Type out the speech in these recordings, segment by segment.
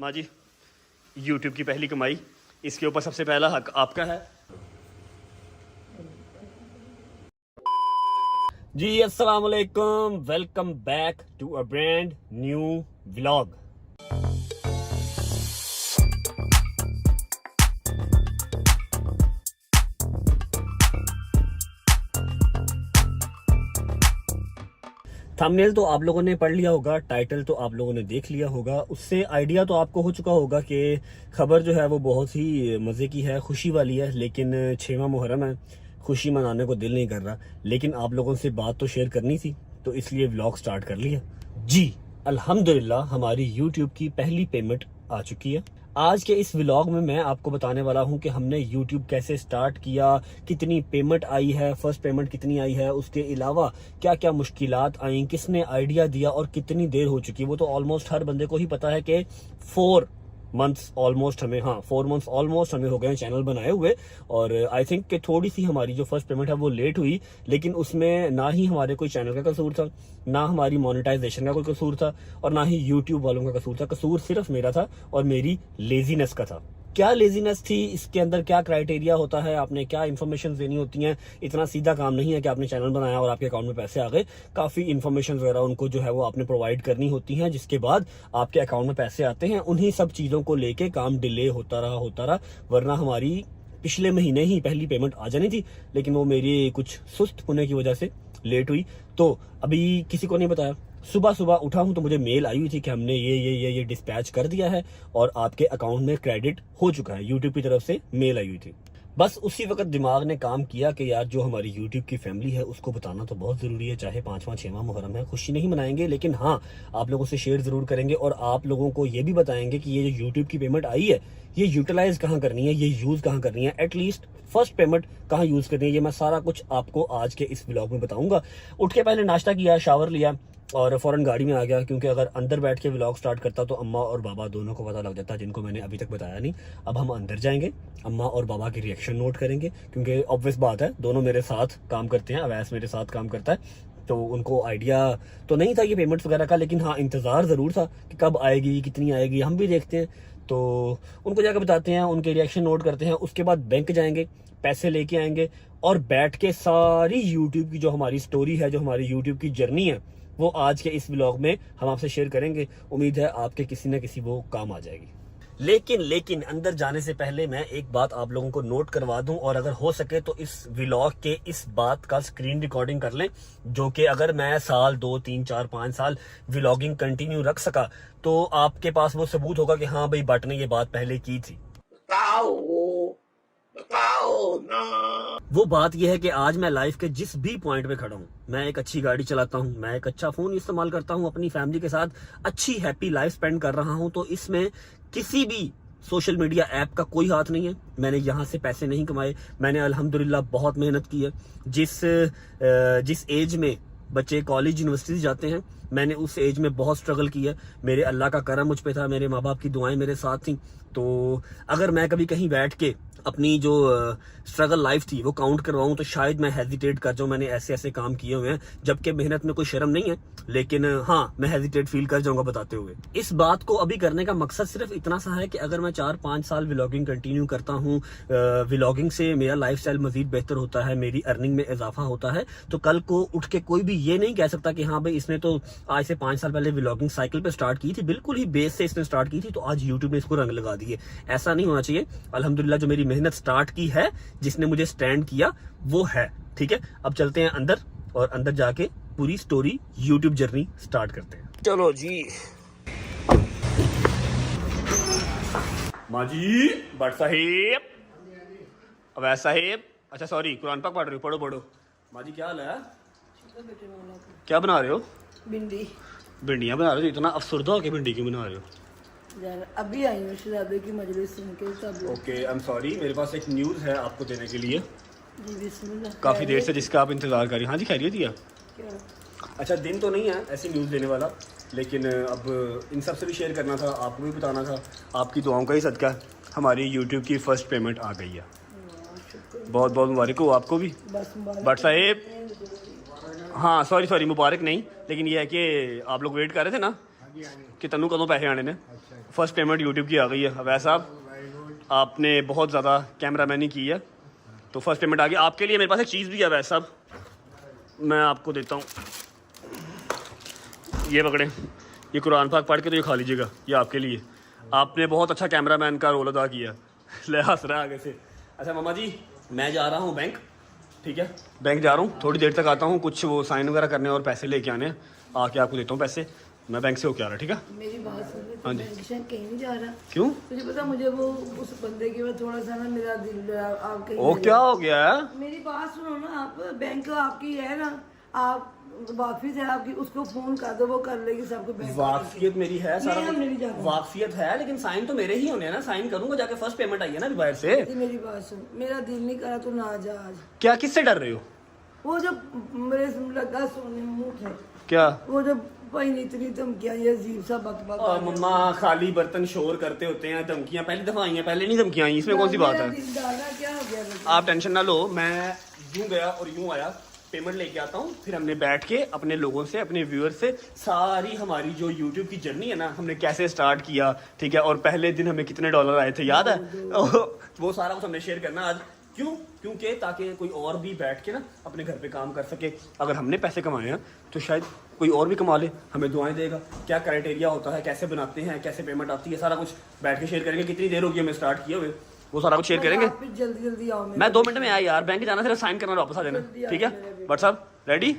माँ जी, YouTube की पहली कमाई, इसके ऊपर सबसे पहला हक आपका है जी। अस्सलाम वालेकुम, welcome back to a brand new vlog. Thumbnail तो आप लोगों ने पढ़ लिया होगा, टाइटल तो आप लोगों ने देख लिया होगा, उससे आइडिया तो आपको हो चुका होगा कि खबर जो है वो बहुत ही मज़े की है, खुशी वाली है। लेकिन 6वां मुहर्रम है, खुशी मनाने को दिल नहीं कर रहा, लेकिन आप लोगों से बात तो शेयर करनी थी, तो इसलिए व्लॉग स्टार्ट कर लिया जी। अल्हम्दुलिल्लाह हमारी यूट्यूब की पहली पेमेंट आ चुकी है। आज के इस व्लॉग में मैं आपको बताने वाला हूं कि हमने यूट्यूब कैसे स्टार्ट किया, कितनी पेमेंट आई है, फर्स्ट पेमेंट कितनी आई है, उसके अलावा क्या क्या मुश्किलात आई, किसने आइडिया दिया और कितनी देर हो चुकी है। वो तो ऑलमोस्ट हर बंदे को ही पता है कि 4 मंथ्स ऑलमोस्ट हमें 4 मंथ्स ऑलमोस्ट हमें हो गए चैनल बनाए हुए। और आई थिंक कि थोड़ी सी हमारी जो फर्स्ट पेमेंट है वो लेट हुई, लेकिन उसमें ना ही हमारे कोई चैनल का कसूर था, ना हमारी मोनेटाइजेशन का कोई कसूर था, और ना ही यूट्यूब वालों का कसूर था। कसूर सिर्फ मेरा था और मेरी लेजीनेस का था। क्या लेजीनेस थी, इसके अंदर क्या क्राइटेरिया होता है, आपने क्या इन्फॉर्मेशन देनी होती हैं। इतना सीधा काम नहीं है कि आपने चैनल बनाया और आपके अकाउंट में पैसे आ गए। काफी इन्फॉर्मेशन वगैरह उनको जो है वो आपने प्रोवाइड करनी होती हैं, जिसके बाद आपके अकाउंट में पैसे आते हैं। उन्हीं सब चीजों को लेके काम डिले होता रहा, वरना हमारी पिछले महीने ही पहली पेमेंट आ जानी थी, लेकिन वो मेरी कुछ सुस्त होने की वजह से लेट हुई। तो अभी किसी को नहीं बताया, सुबह सुबह उठा हूं तो मुझे मेल आई हुई थी कि हमने ये डिस्पैच कर दिया है और आपके अकाउंट में क्रेडिट हो चुका है। यूट्यूब की तरफ से मेल आई हुई थी। बस उसी वक्त दिमाग ने काम किया कि यार जो हमारी यूट्यूब की फैमिली है उसको बताना तो बहुत जरूरी है। चाहे 5वां 6वां मुहर्रम है, खुशी नहीं मनाएंगे, लेकिन हाँ आप लोगों से शेयर जरूर करेंगे और आप लोगों को ये भी बताएंगे कि ये जो यूट्यूब की पेमेंट आई है ये यूटिलाइज कहाँ करनी है, ये यूज कहाँ करनी है, एटलीस्ट फर्स्ट पेमेंट कहाँ यूज करनी है। ये मैं सारा कुछ आपको आज के इस व्लॉग में बताऊंगा। उठ के पहले नाश्ता किया, शावर लिया और फौरन गाड़ी में आ गया, क्योंकि अगर अंदर बैठ के व्लॉग स्टार्ट करता तो अम्मा और बाबा दोनों को पता लग जाता, जिनको मैंने अभी तक बताया नहीं। अब हम अंदर जाएंगे, अम्मा और बाबा की रिएक्शन नोट करेंगे, क्योंकि ऑब्वियस बात है दोनों मेरे साथ काम करते हैं, अवैस मेरे साथ काम करता है, तो उनको आइडिया तो नहीं था ये पेमेंट्स वगैरह का, लेकिन हाँ इंतज़ार ज़रूर था कि कब आएगी, कितनी आएगी। हम भी देखते हैं तो उनको जाकर बताते हैं, उनके रिएक्शन नोट करते हैं। उसके बाद बैंक जाएंगे, पैसे लेके आएंगे और बैठ के सारी यूट्यूब की जो हमारी स्टोरी है, जो हमारी यूट्यूब की जर्नी है, वो आज के इस व्लॉग में हम आपसे शेयर करेंगे। उम्मीद है आपके किसी न किसी वो काम आ जाएगी। लेकिन अंदर जाने से पहले मैं एक बात आप लोगों को नोट करवा दूं, और अगर हो सके तो इस व्लॉग के इस बात का स्क्रीन रिकॉर्डिंग कर लें, जो कि अगर मैं साल 2 3 4 5 साल व्लॉगिंग कंटिन्यू रख सका तो आपके पास वो सबूत होगा कि हाँ भाई बट ने ये बात पहले की थी। बताओ ना। वो बात यह है कि आज मैं लाइफ के जिस भी पॉइंट पे खड़ा हूँ, मैं एक अच्छी गाड़ी चलाता हूँ, मैं एक अच्छा फोन इस्तेमाल करता हूँ, अपनी फैमिली के साथ अच्छी हैप्पी लाइफ स्पेंड कर रहा हूँ, तो इसमें किसी भी सोशल मीडिया ऐप का कोई हाथ नहीं है। मैंने यहाँ से पैसे नहीं कमाए, मैंने अल्हम्दुलिल्लाह बहुत मेहनत की है। जिस एज में बच्चे कॉलेज यूनिवर्सिटी जाते हैं, मैंने उस एज में बहुत स्ट्रगल किया। मेरे अल्लाह का करम मुझ पे था, मेरे माँ बाप की दुआएं मेरे साथ थी। तो अगर मैं कभी कहीं बैठ के अपनी जो स्ट्रगल लाइफ थी वो काउंट करवाऊं तो शायद मैं हेजिटेट कर जाऊं। मैंने ऐसे ऐसे काम किए हुए हैं, जबकि मेहनत में कोई शर्म नहीं है, लेकिन हाँ मैं हेजिटेट फील कर जाऊंगा बताते हुए। इस बात को अभी करने का मकसद सिर्फ इतना सा है कि अगर मैं 4-5 साल व्लॉगिंग कंटिन्यू करता हूँ, व्लॉगिंग से मेरा लाइफस्टाइल मजीद बेहतर होता है, मेरी अर्निंग में इजाफा होता है, तो कल को उठ के कोई भी ये नहीं कह सकता कि हाँ भाई इसने तो आज से 5 साल पहले व्लॉगिंग साइकिल पे स्टार्ट की थी, बिल्कुल ही बेस से इसने स्टार्ट की थी, तो आज यूट्यूब ने इसको रंग लगा दिए। ऐसा नहीं होना चाहिए। अल्हम्दुलिल्लाह जो मेरी मेहनत स्टार्ट की है, जिसने मुझे स्टैंड किया, वो है। ठीक है, अब चलते हैं अंदर और अंदर जाके पूरी स्टोरी यूट्यूब जर्नी स्टार्ट करते हैं। चलो जी। माँ जी, भट्ट साहिब, अवैस साहिब, अच्छा सॉरी, कुरान पाक पढ़ रहे हो, पढ़ो। माँ जी क्या हाल है? क्या बना रहे हो? भिंडियाँ बना रहे हो? इतना अफसरदा होके भिंडी क्यों बना रहे हो? अभी आई हूँ शहजादे की मजलिस सुन के सब। ओके, आई एम सॉरी, मेरे पास एक न्यूज़ है आपको देने के लिए। जी बिस्मिल्लाह। काफ़ी देर से जिसका आप इंतज़ार कर रहे हैं। हाँ जी, खैरियत दिया। क्या? अच्छा, दिन तो नहीं है ऐसी न्यूज़ देने वाला, लेकिन अब इन सब से भी शेयर करना था, आपको भी बताना था। आपकी दुआओं का ही सदका हमारी यूट्यूब की फ़र्स्ट पेमेंट आ गई है। बहुत बहुत मुबारक हो आपको भी भट्ट साहिब। हाँ सॉरी मुबारक नहीं, लेकिन ये है कि आप लोग वेट कर रहे थे ना कि तनु कदों पैसे आने ने। फर्स्ट पेमेंट यूट्यूब की आ गई है। अवैध साहब आपने बहुत ज़्यादा कैमरामैनी की है, तो फर्स्ट पेमेंट आ गई आपके लिए। मेरे पास एक चीज़ भी है अवैध साहब, मैं आपको देता हूँ, ये पकड़ें, ये कुरान पाक पढ़ के तो ये खा लीजिएगा, ये आपके लिए। आपने बहुत अच्छा कैमरामैन का रोल अदा किया। ले हंस रहा है आगे से। अच्छा मामा जी, मैं जा रहा हूँ बैंक, ठीक है, बैंक जा रहा हूँ, थोड़ी देर तक आता हूँ, कुछ वो साइन वगैरह करने और पैसे लेके आने हैं, आके आपको देता हूँ पैसे। मैं बैंक से होके आ रहा, ठीक है। मेरी बात सुन, हाँ जी। कहीं नहीं जा रहा। क्यों? तुझे पता, मुझे वो उस बंदे के बाद थोड़ा सा ना मेरा दिल आप कहीं ओ क्या हो गया है? मेरी बात सुनो ना, आप बैंक आपकी है ना, आप वाकिफ है आपकी, उसको फोन कर दो, वो कर लेगी सबको। बैंक वाकफियत मेरी है, सारा नहीं, हम नहीं जा रहे। वाकफियत है, लेकिन साइन तो मेरे ही होने हैं ना, साइन करूंगा जाके। फर्स्ट पेमेंट आई है ना अभी बाहर से। मेरी बात सुन, मेरा दिल नहीं करा तो ना जा आज। क्या किससे डर रहे हो? वो जब मेरे लगा सोने मुंह थे, क्या वो जब भाई ने इतनी धमकियां, ये अजीब सा बकबक। मम्मा खाली बर्तन शोर करते होते हैं, धमकियां पहली दफा आई हैं, पहले नहीं धमकियां आई, इसमें कौन सी बात है? दिल डाला, क्या हो गया? आप टेंशन ना लो, मैं यूं गया और यूं आया, पेमेंट लेके आता हूँ, फिर हमने बैठ के अपने लोगों से, अपने व्यूअर्स से सारी हमारी जो यूट्यूब की जर्नी है ना, हमने कैसे स्टार्ट किया, ठीक है, और पहले दिन हमें कितने डॉलर आए थे याद है? वो सारा कुछ हमने शेयर करना आज। क्यों? क्योंकि ताकि कोई और भी बैठ के ना अपने घर पे काम कर सके। अगर हमने पैसे कमाए हैं तो शायद कोई और भी कमा ले, हमें दुआएं देगा। क्या क्राइटेरिया होता है, कैसे बनाते हैं, कैसे पेमेंट आती है, सारा कुछ बैठ के शेयर करेंगे। कितनी देर होगी हमें स्टार्ट किए हुए, वो सारा कुछ शेयर करेंगे। जल्दी जल्दी आओ। मैं 2 मिनट में आया यार, बैंक जाना, सिर्फ साइन करना और वापस आ जाना, ठीक है। बट साहब रेडी?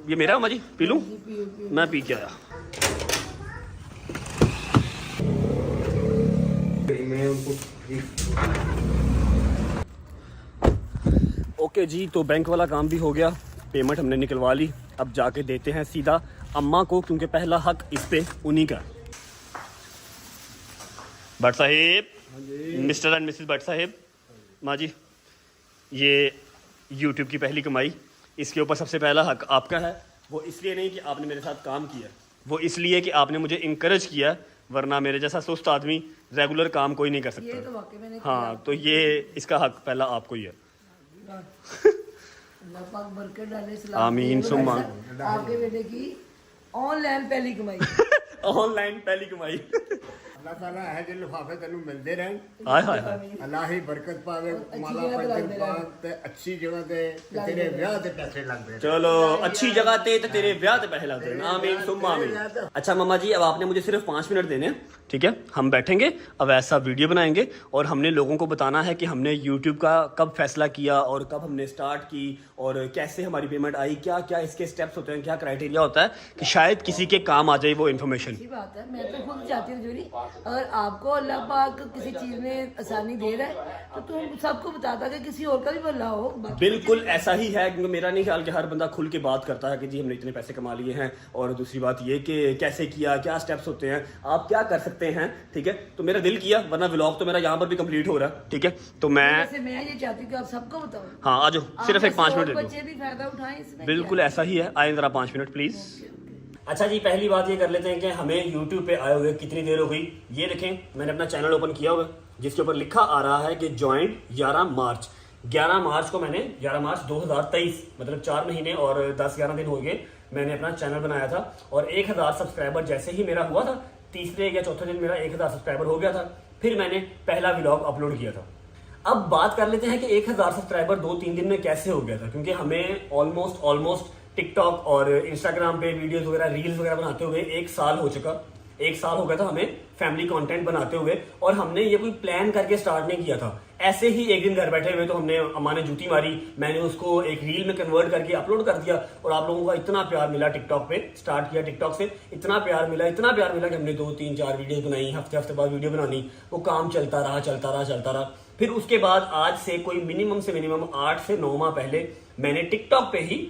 ये मेरा अम्मा जी, पी लूँ? मैं पी के आया। ओके जी, तो बैंक वाला काम भी हो गया, पेमेंट हमने निकलवा ली। अब जाके देते हैं सीधा अम्मा को, क्योंकि पहला हक इस पे उन्हीं का। Bhatt Sahib, mister and Mrs Bhatt Sahib, माँ जी, ये यूट्यूब की पहली कमाई, इसके ऊपर सबसे पहला हक आपका है। वो इसलिए नहीं कि आपने मेरे साथ काम किया, वो इसलिए कि आपने मुझे इंकरेज किया, वरना मेरे जैसा सुस्त आदमी रेगुलर काम कोई नहीं कर ये तो सकता। वाकई मैंने हाँ, तो ये इसका हक पहला आपको ही है। अल्लाह पाक बरकत डाले, सलाम आमीन सुम्मा। आपके बेटे की ऑनलाइन पहली कमाई। ऑनलाइन पहली कमाई। अल्लाह ताला है जो लिफाफे तेनू मिलते रहें, हाय हाय हाय। अल्लाह ही बरकत पावे, माला जगह ते पंजन लगदे पाक ते अच्छी जगह ते तेरे ब्याह ते पैसे लगदे रहें। चलो अच्छी जगह ते तेरे ब्याह ते पैसे लगते हैं, आमीन सुम्मा आमीन। अच्छा मम्मा जी, अब आपने मुझे सिर्फ 5 मिनट देने हैं, ठीक है। हम बैठेंगे, अब ऐसा वीडियो बनाएंगे और हमने लोगों को बताना है कि हमने यूट्यूब का कब फैसला किया और कब हमने स्टार्ट की और कैसे हमारी पेमेंट आई, क्या क्या इसके स्टेप्स होते हैं, क्या क्राइटेरिया होता है, कि शायद किसी के काम आ जाए वो इन्फॉर्मेशन। अच्छी बात है, मैं तो खुद चाहती हूँ जोरी, अगर आपको अल्लाह पाक किसी चीज में आसानी दे रहा है तो तुम सबको बताता कि किसी और का भी भला हो। बिल्कुल ऐसा ही है, क्योंकि मेरा नहीं ख्याल कि हर बंदा खुल के बात करता है कि जी हमने इतने पैसे कमा लिए हैं, और दूसरी बात ये कि कैसे किया, क्या स्टेप्स होते हैं, आप क्या कर सकते हैं, ठीक है। तो मेरा दिल किया, वरना व्लॉग तो मेरा यहाँ पर भी कंप्लीट हो रहा है, ठीक है। तो मैं ये चाहती हूँ कि आप सबको बताओ। हाँ आ जाओ, सिर्फ एक 5 मिनट दे दो। बच्चे भी फायदा उठाएं इसमें। बिल्कुल ऐसा ही है, आए जरा 5 मिनट प्लीज। अच्छा जी, पहली बात ये कर लेते हैं कि हमें YouTube पे आए हुए कितनी देर हो गई। ये देखें, मैंने अपना चैनल ओपन किया हुआ है, जिसके ऊपर लिखा आ रहा है कि ज्वाइंट 11 मार्च। 11 मार्च को मैंने 11 मार्च 2023, मतलब 4 महीने और 10-11 दिन हो गए मैंने अपना चैनल बनाया था। और 1000 सब्सक्राइबर जैसे ही मेरा हुआ था, तीसरे या चौथे दिन मेरा 1000 सब्सक्राइबर हो गया था, फिर मैंने पहला व्लॉग अपलोड किया था। अब बात कर लेते हैं कि 1000 सब्सक्राइबर 2-3 दिन में कैसे हो गया था, क्योंकि हमें ऑलमोस्ट टिकटॉक और इंस्टाग्राम पे वीडियोस वगैरह, रील्स वगैरह बनाते हुए 1 साल हो चुका। 1 साल हो गया था हमें फैमिली कंटेंट बनाते हुए, और हमने ये कोई प्लान करके स्टार्ट नहीं किया था। ऐसे ही एक दिन घर बैठे हुए तो हमने, अम्मा ने जूती मारी, मैंने उसको एक रील में कन्वर्ट करके अपलोड कर दिया, और आप लोगों का इतना प्यार मिला। टिकटॉक पे स्टार्ट किया, टिकटॉक से इतना प्यार मिला कि हमने 2-3-4 वीडियो बनाई, हफ्ते बाद वीडियो बनानी, वो काम चलता रहा। फिर उसके बाद आज से कोई मिनिमम से मिनिमम 8 से 9 माह पहले मैंने टिकटॉक पे ही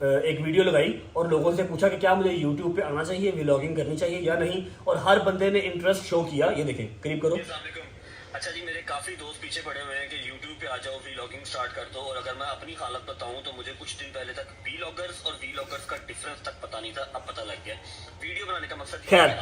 एक वीडियो लगाई और लोगों से पूछा कि क्या मुझे यूट्यूब पे आना चाहिए, व्लॉगिंग करनी चाहिए या नहीं, और हर बंदे ने इंटरेस्ट शो किया। ये देखें, करीब करो। अच्छा जी, मेरे काफी दोस्त पीछे पड़े हुए हैं कि YouTube पे आ जाओ, व्लॉगिंग स्टार्ट कर दो। और अगर मैं अपनी हालत बताऊं तो मुझे कुछ दिन पहले तक व्लॉगर्स और व्लॉगर्स का डिफरेंस तक पता नहीं था, अब पता लग गया। वीडियो बनाने का मकसद खैर,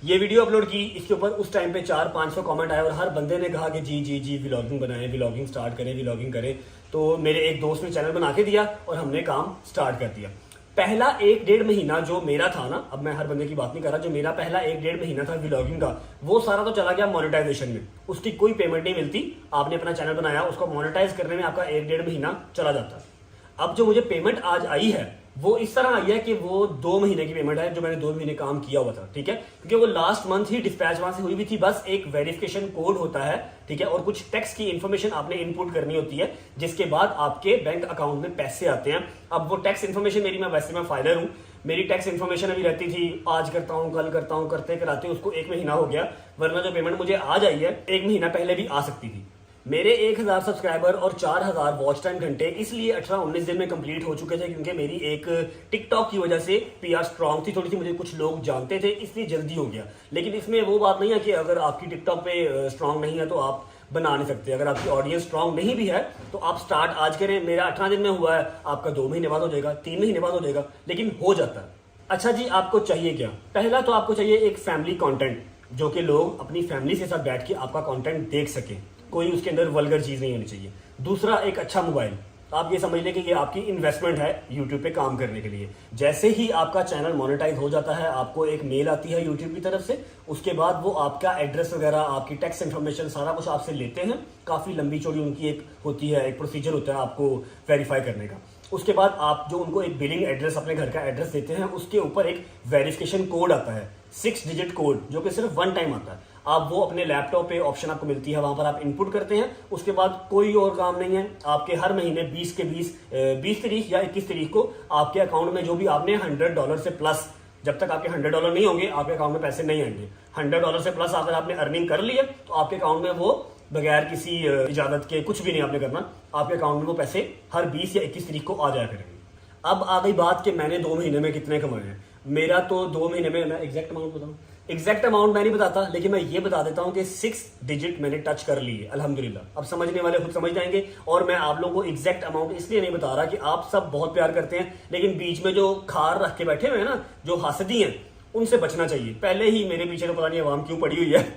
ये वीडियो अपलोड की, इसके ऊपर उस टाइम पे 400-500 कमेंट आए और हर बंदे ने कहा कि जी व्लॉगिंग बनाएं, व्लॉगिंग स्टार्ट करें, व्लॉगिंग करें। तो मेरे एक दोस्त ने चैनल बना के दिया और हमने काम स्टार्ट कर दिया। पहला 1-1.5 महीना जो मेरा था ना, अब मैं हर बंदे की बात नहीं कर रहा, जो मेरा पहला 1-1.5 महीना था व्लॉगिंग का, वो सारा तो चला गया मोनेटाइजेशन में। उसकी कोई पेमेंट नहीं मिलती। आपने अपना चैनल बनाया, उसको मोनेटाइज करने में आपका 1-1.5 महीना चला जाता है। अब जो मुझे पेमेंट आज आई है वो इस तरह आई है कि वो 2 महीने की पेमेंट है, जो मैंने 2 महीने काम किया हुआ था, ठीक है, क्योंकि वो लास्ट मंथ ही डिस्पैच वहां से हुई भी थी। बस एक वेरिफिकेशन कोड होता है, ठीक है, और कुछ टैक्स की इंफॉर्मेशन आपने इनपुट करनी होती है, जिसके बाद आपके बैंक अकाउंट में पैसे आते हैं। अब वो टैक्स इन्फॉर्मेशन मेरी, मैं फाइलर हूं, मेरी टैक्स इन्फॉर्मेशन अभी रहती थी, आज करता हूं, कल करता हूं, करते कराते उसको 1 महीना हो गया, वरना जो पेमेंट मुझे आज आई है 1 महीना पहले भी आ सकती थी। मेरे 1000 सब्सक्राइबर और 4000 वॉच टाइम घंटे इसलिए 18-19 दिन में कंप्लीट हो चुके थे, क्योंकि मेरी एक टिकटॉक की वजह से पीआर स्ट्रांग थी थोड़ी सी, मुझे कुछ लोग जानते थे, इसलिए जल्दी हो गया। लेकिन इसमें वो बात नहीं है कि अगर आपकी टिकटॉक पे स्ट्रांग नहीं है तो आप बना नहीं सकते। अगर आपकी ऑडियंस स्ट्रांग नहीं भी है तो आप स्टार्ट आज करें। मेरा 18 दिन में हुआ है, आपका 2 महीने बाद हो जाएगा, 3 महीने बाद हो जाएगा, लेकिन हो जाता है। अच्छा जी, आपको चाहिए क्या? पहला तो आपको चाहिए एक फैमिली कंटेंट, जो कि लोग अपनी फैमिली के साथ बैठ के आपका कंटेंट देख सके, कोई उसके अंदर वल्गर चीज नहीं होनी चाहिए। दूसरा, एक अच्छा मोबाइल। आप ये समझ लें कि ये आपकी इन्वेस्टमेंट है यूट्यूब पे काम करने के लिए। जैसे ही आपका चैनल मोनेटाइज हो जाता है, आपको एक मेल आती है यूट्यूब की तरफ से, उसके बाद वो आपका एड्रेस वगैरह, आपकी टैक्स इन्फॉर्मेशन, सारा कुछ आपसे लेते हैं। काफी लंबी चौड़ी उनकी एक होती है, एक प्रोसीजर होता है आपको वेरीफाई करने का। उसके बाद आप जो उनको एक बिलिंग एड्रेस, अपने घर का एड्रेस देते हैं, उसके ऊपर एक वेरिफिकेशन कोड आता है, 6 डिजिट कोड, जो कि सिर्फ 1 टाइम आता है। आप वो अपने लैपटॉप पे ऑप्शन आपको मिलती है, वहां पर आप इनपुट करते हैं। उसके बाद कोई और काम नहीं है। आपके हर महीने 20 तारीख या 21 तारीख को आपके अकाउंट में जो भी आपने $100 से प्लस, जब तक आपके $100 नहीं होंगे आपके अकाउंट में पैसे नहीं आएंगे। $100 से प्लस अगर आपने अर्निंग कर ली है तो आपके अकाउंट में वो बगैर किसी इजाजत के, कुछ भी नहीं आपने करना, आपके अकाउंट में वो पैसे हर 20 या 21 तारीख को आ जाया करेंगे। अब आ गई बात कि मैंने 2 महीने में कितने कमाए हैं। मेरा तो 2 महीने में, मैं एग्जैक्ट अमाउंट बताऊं, एग्जैक्ट अमाउंट मैं नहीं बताता, लेकिन मैं ये बता देता हूं कि 6 डिजिट मैंने टच कर ली है, अल्हम्दुलिल्लाह। अब समझने वाले खुद समझ जाएंगे। और मैं आप लोगों को एग्जैक्ट अमाउंट इसलिए नहीं बता रहा कि आप सब बहुत प्यार करते हैं, लेकिन बीच में जो खार रख के बैठे हुए हैं ना, जो हासदी हैं, उनसे बचना चाहिए। पहले ही मेरे पीछे तो पता नहीं आवाम क्यों पड़ी हुई है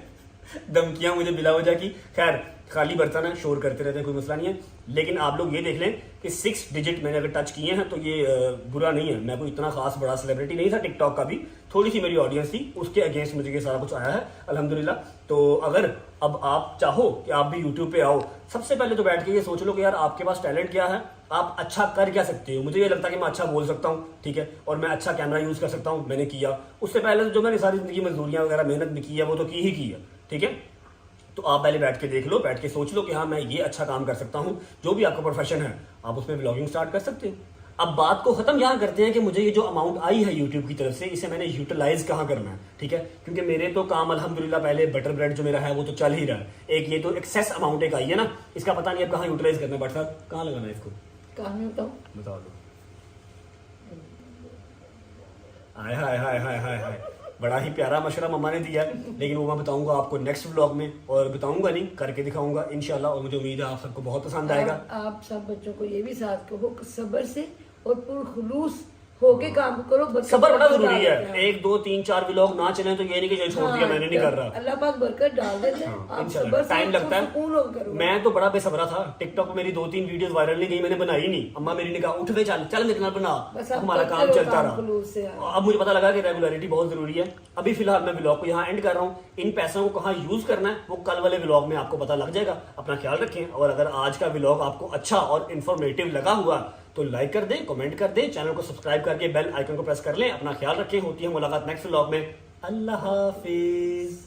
धमकियां मुझे बिला वजह की। खैर, खाली बर्तन है, शोर करते रहते हैं, कोई मसला नहीं है। लेकिन आप लोग ये देख लें कि 6 डिजिट मैंने अगर टच किए हैं तो ये बुरा नहीं है। मैं कोई इतना खास बड़ा सेलिब्रिटी नहीं था, टिकटॉक का भी थोड़ी सी मेरी ऑडियंस थी, उसके अगेंस्ट मुझे ये सारा कुछ आया है, अल्हम्दुलिल्लाह। तो अगर अब आप चाहो कि आप भी यूट्यूब पे आओ, सबसे पहले तो बैठ के ये सोच लो कि यार आपके पास टैलेंट क्या है, आप अच्छा कर क्या सकते हो। मुझे ये लगता है कि मैं अच्छा बोल सकता हूँ, ठीक है, और मैं अच्छा कैमरा यूज कर सकता हूँ, मैंने किया। उससे पहले तो जो मैंने सारी जिंदगी मजदूरियां वगैरह मेहनत भी की है वो तो की ही की है, ठीक है। तो आप पहले बैठ के देख लो, बैठ के सोच लो कि हाँ मैं ये अच्छा काम कर सकता हूँ। जो भी आपका प्रोफेशन है आप उसमें व्लॉगिंग स्टार्ट कर सकते हो। अब बात को खत्म यहाँ करते हैं कि मुझे ये जो अमाउंट आई है यूट्यूब की तरफ से, इसे मैंने यूटिलाइज कहाँ करना है, ठीक है, क्योंकि मेरे तो काम अल्हम्दुलिल्लाह पहले बटर ब्रेड जो मेरा है वो तो चल ही रहा है। एक ये तो एक्सेस अमाउंट एक आई है ना, इसका पता नहीं अब कहाँ यूटिलाइज करना है। बट साहब कहाँ लगाना है इसको, कहाँ में बताऊं? बता दो। हाय हाय हाय हाय हाय हाय, बड़ा ही प्यारा मशवरा मम्मा ने दिया, लेकिन वो मैं बताऊंगा आपको नेक्स्ट व्लॉग में, और बताऊंगा नहीं, करके दिखाऊंगा इंशाल्लाह। और मुझे उम्मीद है आप सबको बहुत पसंद आएगा। आप सब बच्चों को ये भी साथ कहो कि सब्र से और पुरखुलूस होके काम करो। सब्र बड़ा जरूरी है। 1 2 3 4 व्लॉग ना चले तो ये नहीं कि जो छोड़ दिया मैंने नहीं कर रहा। अल्लाह पाक बरकत डाल देते हैं। आप सब्र से टाइम लगता है। सुकून होकर करो। मैं तो बड़ा बेसब्रा था। टिकटॉक पे मेरी 2-3 वीडियोस वायरल नहीं गई, मैंने बनाई नहीं। अम्मा मेरी ने कहा उठ वे चल चल मेरे नाल बना, हमारा काम चलता रहा। अब मुझे पता लगा कि रेगुलरिटी बहुत जरूरी है। अभी फिलहाल मैं व्लॉग को यहाँ एंड कर रहा हूँ। इन पैसों को कहाँ यूज करना है वो कल वाले व्लॉग में आपको पता लग जाएगा। अपना ख्याल रखें, और अगर आज का व्लॉग आपको अच्छा और इन्फॉर्मेटिव लगा हुआ तो लाइक कर दें, कमेंट कर दें, चैनल को सब्सक्राइब करके बेल आइकन को प्रेस कर लें। अपना ख्याल रखें। होती है मुलाकात नेक्स्ट व्लॉग में। अल्लाह हाफिज।